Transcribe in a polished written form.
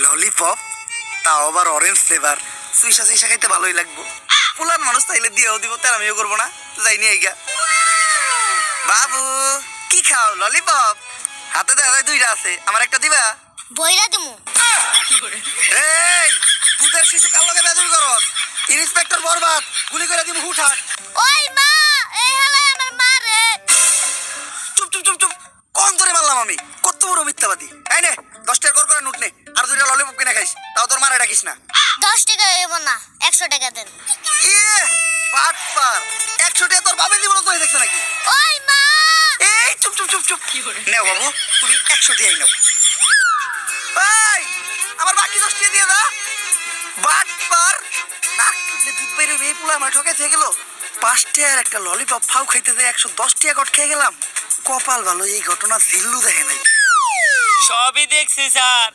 Lollipop, তাও আবার orange flavour. Suisa Suisa খাইতে ভালোই লাগবো। পুলান মানুষ তাইলে দিয়েও দিব, তার আমিও করবো না। যাই নিয়ে আইগা। বাবু কি খাও? ললিপপ? হাতে দেখা দুইটা আছে, আমার একটা দিবা? বইরা দিমু। এই দুধের শিশু কাল লগে বেদুর করস। ইন্সপেক্টর বরবাদ, গুলি করে দিব হুটহাট। ওই মা, এই হালাই আমার মা রে। চুপ চুপ চুপ চুপ, কোন ধরে মারলাম আমি? কত বড় মিথ্যাবাদী। এই নে 10 টাকা করে নোট নে, আর দুইটা ললিপপ কিনে খাইস, তাও তোর মারে ডাকিস না। 10 টাকা দেব না, 100 টাকা দেন। ইয়ে বাটপার, 100 টাকা তোর বাবা দিব না তো, দেখছ নাকি? ওই মা, এই চুপ চুপ চুপ চুপ, নেও বাবু, তুমি 100 টাকাই নাও। এই আমার বাকি 10 টাকা দিয়ে দাও। বাটপার, নাক টিপলে দুধ বের হবে, এই পুলা আমার ঠকাইতে গেল। 5 টাকার একটা ললিপপ ফাউ খাইতে যায় 110 টাকা কট খেয়ে গেলাম। কপাল ভালো, এই ঘটনা সিল্লু দেখে নাই। সবই দেখছি স্যার।